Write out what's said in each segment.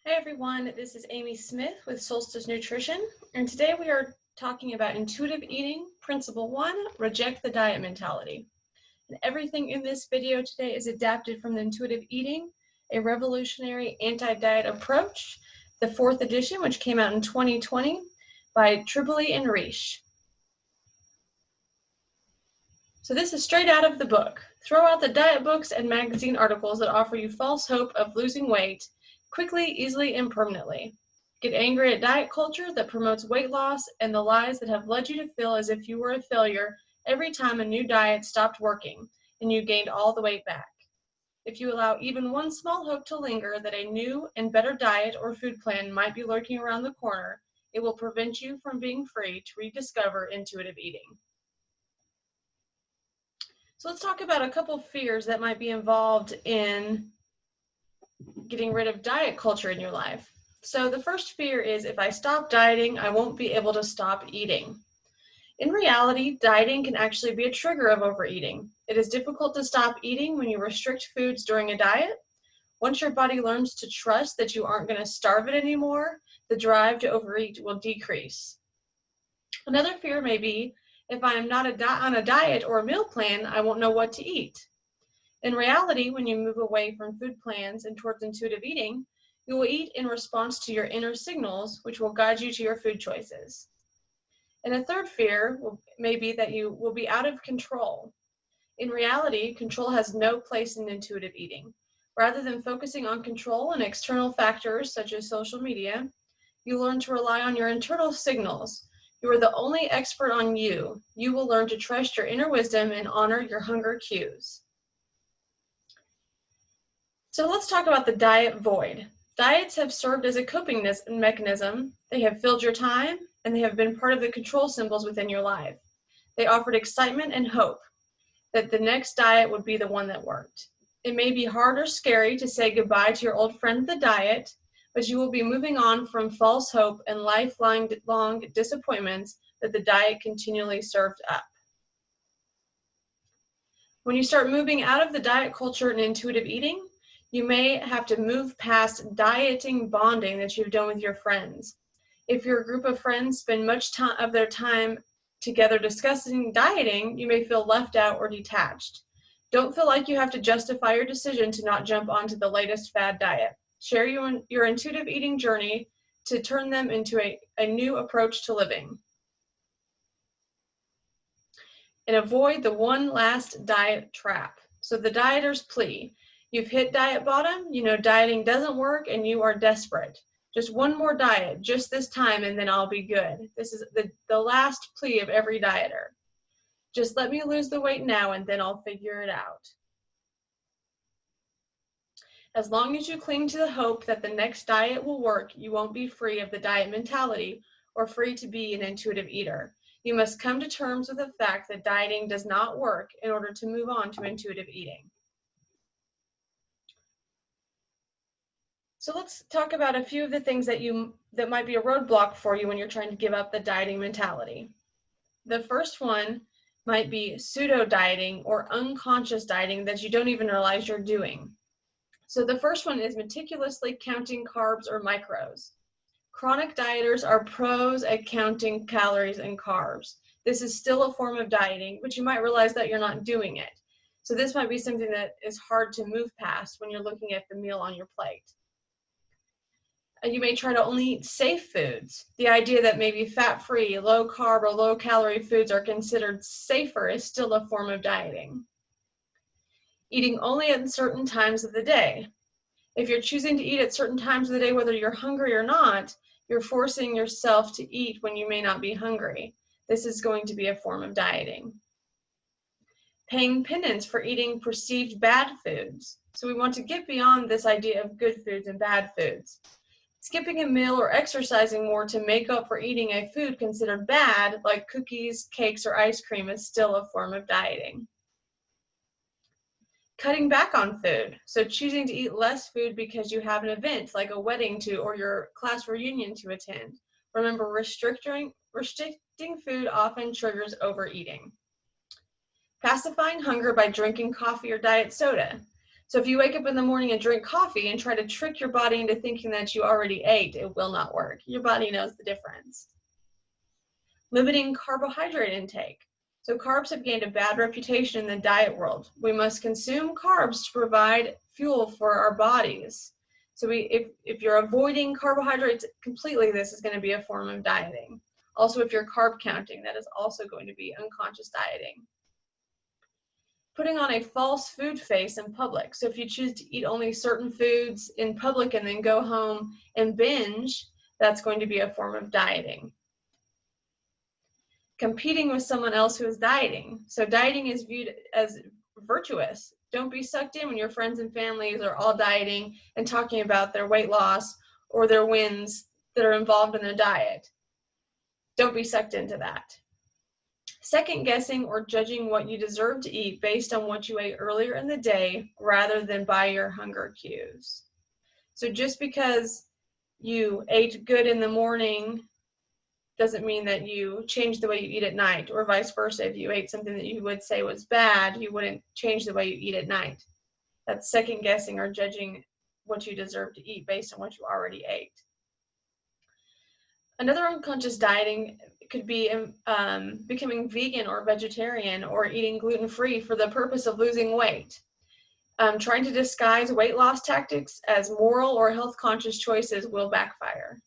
Hi everyone, this is Amy Smith with Solstice Nutrition, and today we are talking about intuitive eating, principle 1, reject the diet mentality. And everything in this video today is adapted from the Intuitive Eating, a revolutionary anti-diet approach, the 4th edition, which came out in 2020 by Tripoli and Reish. So this is straight out of the book. Throw out the diet books and magazine articles that offer you false hope of losing weight quickly, easily, and permanently. Get angry at diet culture that promotes weight loss and the lies that have led you to feel as if you were a failure every time a new diet stopped working and you gained all the weight back. If you allow even one small hope to linger that a new and better diet or food plan might be lurking around the corner, it will prevent you from being free to rediscover intuitive eating. So let's talk about a couple fears that might be involved in getting rid of diet culture in your life. So the first fear is if I stop dieting, I won't be able to stop eating. In reality, dieting can actually be a trigger of overeating. It is difficult to stop eating when you restrict foods during a diet. Once your body learns to trust that you aren't going to starve it anymore, the drive to overeat will decrease. Another fear may be if I am not on a diet or a meal plan, I won't know what to eat. In reality, when you move away from food plans and towards intuitive eating, you will eat in response to your inner signals, which will guide you to your food choices. And a third fear may be that you will be out of control. In reality, control has no place in intuitive eating. Rather than focusing on control and external factors such as social media, you learn to rely on your internal signals. You are the only expert on you. You will learn to trust your inner wisdom and honor your hunger cues. So let's talk about the diet void. Diets have served as a coping mechanism. They have filled your time, and they have been part of the control symbols within your life. They offered excitement and hope that the next diet would be the one that worked. It may be hard or scary to say goodbye to your old friend the diet, but you will be moving on from false hope and lifelong disappointments that the diet continually served up. When you start moving out of the diet culture and intuitive eating, you may have to move past dieting bonding that you've done with your friends. If your group of friends spend much of their time together discussing dieting, you may feel left out or detached. Don't feel like you have to justify your decision to not jump onto the latest fad diet. Share your intuitive eating journey to turn them into a new approach to living. And avoid the one last diet trap. So the dieter's plea. You've hit diet bottom, you know dieting doesn't work, and you are desperate. Just one more diet, just this time, and then I'll be good. This is the last plea of every dieter. Just let me lose the weight now, and then I'll figure it out. As long as you cling to the hope that the next diet will work, you won't be free of the diet mentality or free to be an intuitive eater. You must come to terms with the fact that dieting does not work in order to move on to intuitive eating. So let's talk about a few of the things that might be a roadblock for you when you're trying to give up the dieting mentality. The first one might be pseudo dieting or unconscious dieting that you don't even realize you're doing. So the first one is meticulously counting carbs or macros. Chronic dieters are pros at counting calories and carbs. This is still a form of dieting, but you might realize that you're not doing it. So this might be something that is hard to move past when you're looking at the meal on your plate. You may try to only eat safe foods. The idea that maybe fat-free, low-carb, or low-calorie foods are considered safer is still a form of dieting. Eating only at certain times of the day. If you're choosing to eat at certain times of the day, whether you're hungry or not, you're forcing yourself to eat when you may not be hungry. This is going to be a form of dieting. Paying penance for eating perceived bad foods. So we want to get beyond this idea of good foods and bad foods. Skipping a meal or exercising more to make up for eating a food considered bad, like cookies, cakes, or ice cream, is still a form of dieting. Cutting back on food, so choosing to eat less food because you have an event like a wedding or your class reunion to attend. Remember, restricting food often triggers overeating. Pacifying hunger by drinking coffee or diet soda. So if you wake up in the morning and drink coffee and try to trick your body into thinking that you already ate, it will not work. Your body knows the difference. Limiting carbohydrate intake. So carbs have gained a bad reputation in the diet world. We must consume carbs to provide fuel for our bodies. So if you're avoiding carbohydrates completely, this is going to be a form of dieting. Also, if you're carb counting, that is also going to be unconscious dieting. Putting on a false food face in public. So if you choose to eat only certain foods in public and then go home and binge, that's going to be a form of dieting. Competing with someone else who is dieting. So dieting is viewed as virtuous. Don't be sucked in when your friends and families are all dieting and talking about their weight loss or their wins that are involved in their diet. Don't be sucked into that. Second guessing or judging what you deserve to eat based on what you ate earlier in the day rather than by your hunger cues. So just because you ate good in the morning doesn't mean that you change the way you eat at night, or vice versa. If you ate something that you would say was bad, you wouldn't change the way you eat at night. That's second guessing or judging what you deserve to eat based on what you already ate. Another unconscious dieting could be becoming vegan or vegetarian or eating gluten-free for the purpose of losing weight. Trying to disguise weight loss tactics as moral or health-conscious choices will backfire.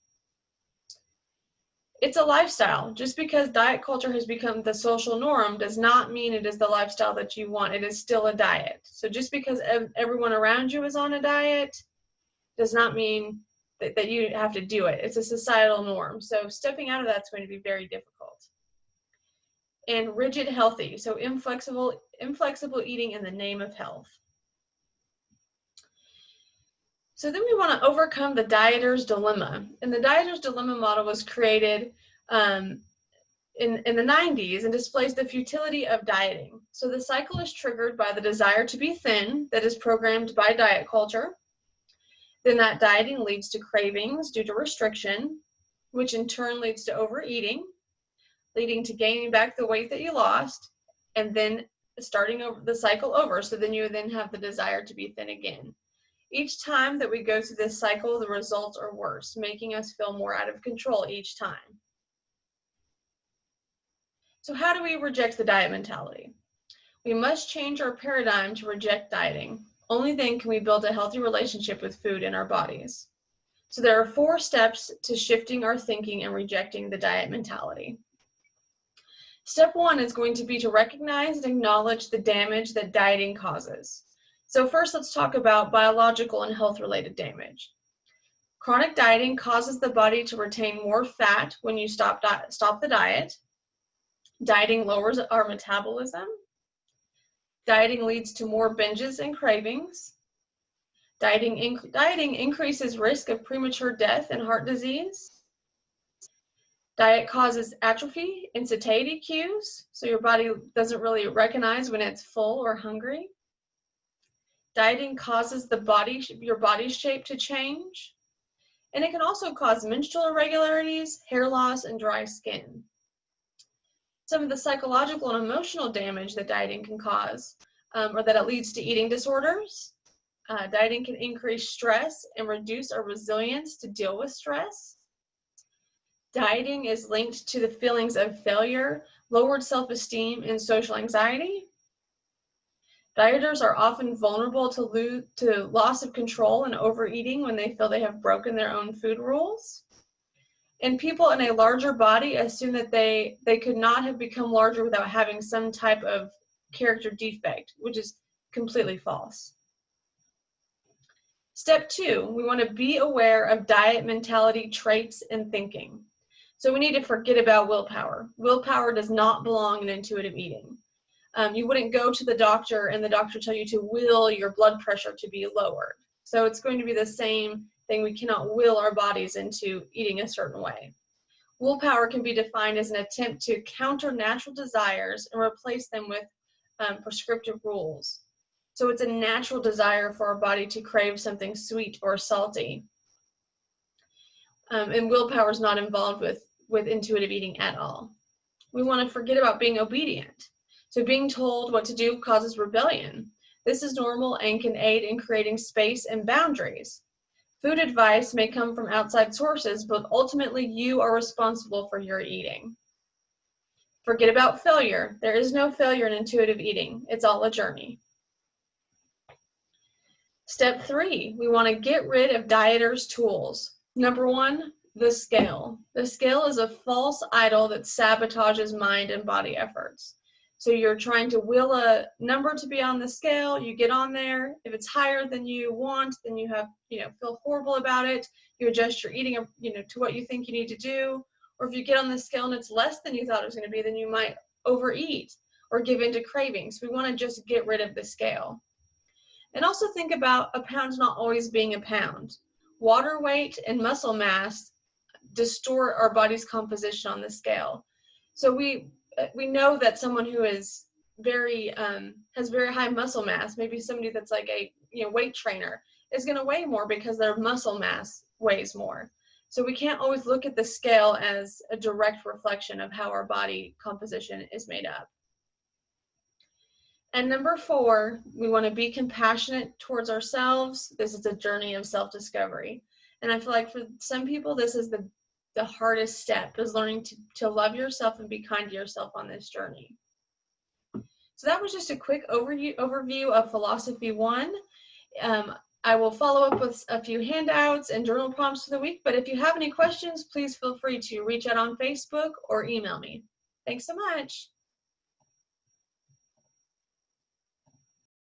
It's a lifestyle. Just because diet culture has become the social norm does not mean it is the lifestyle that you want. It is still a diet. So just because everyone around you is on a diet does not mean that you have to do it. It's a societal norm. So stepping out of that's going to be very difficult. And rigid healthy. So inflexible eating in the name of health. So then we want to overcome the dieter's dilemma. And the dieter's dilemma model was created in the 90s and displays the futility of dieting. So the cycle is triggered by the desire to be thin that is programmed by diet culture. Then that dieting leads to cravings due to restriction, which in turn leads to overeating, leading to gaining back the weight that you lost, and then starting over the cycle over. So then you then have the desire to be thin again. Each time that we go through this cycle, the results are worse, making us feel more out of control each time. So how do we reject the diet mentality? We must change our paradigm to reject dieting. Only then can we build a healthy relationship with food in our bodies. So there are 4 steps to shifting our thinking and rejecting the diet mentality. Step 1 is going to be to recognize and acknowledge the damage that dieting causes. So first, let's talk about biological and health-related damage. Chronic dieting causes the body to retain more fat when you stop the diet. Dieting lowers our metabolism. Dieting leads to more binges and cravings. Dieting increases risk of premature death and heart disease. Diet causes atrophy and satiety cues, so your body doesn't really recognize when it's full or hungry. Dieting causes your body's shape to change, and it can also cause menstrual irregularities, hair loss, and dry skin. Some of the psychological and emotional damage that dieting can cause, or that it leads to eating disorders. Dieting can increase stress and reduce our resilience to deal with stress. Dieting is linked to the feelings of failure, lowered self-esteem, and social anxiety. Dieters are often vulnerable to loss of control and overeating when they feel they have broken their own food rules. And people in a larger body assume that they could not have become larger without having some type of character defect, which is completely false. Step 2, we want to be aware of diet mentality traits and thinking. So we need to forget about willpower. Willpower does not belong in intuitive eating. You wouldn't go to the doctor and the doctor tell you to will your blood pressure to be lowered. So it's going to be the same thing. We cannot will our bodies into eating a certain way. Willpower can be defined as an attempt to counter natural desires and replace them with prescriptive rules. So it's a natural desire for our body to crave something sweet or salty. And willpower is not involved with intuitive eating at all. We want to forget about being obedient. So being told what to do causes rebellion. This is normal and can aid in creating space and boundaries. Food advice may come from outside sources, but ultimately you are responsible for your eating. Forget about failure. There is no failure in intuitive eating. It's all a journey. Step 3, we want to get rid of dieters' tools. Number 1, the scale. The scale is a false idol that sabotages mind and body efforts. So you're trying to will a number to be on the scale, you get on there. If it's higher than you want, then you have, feel horrible about it. You adjust your eating, to what you think you need to do. Or if you get on the scale and it's less than you thought it was going to be, then you might overeat or give into cravings. We want to just get rid of the scale. And also think about a pound not always being a pound. Water weight and muscle mass distort our body's composition on the scale. So we know that someone who is has very high muscle mass, maybe somebody that's like a weight trainer, is going to weigh more because their muscle mass weighs more. So we can't always look at the scale as a direct reflection of how our body composition is made up. And number 4, we want to be compassionate towards ourselves. This is a journey of self-discovery. And I feel like for some people, this is the hardest step, is learning to love yourself and be kind to yourself on this journey. So that was just a quick overview of Philosophy 1. I will follow up with a few handouts and journal prompts for the week, but if you have any questions, please feel free to reach out on Facebook or email me. Thanks so much.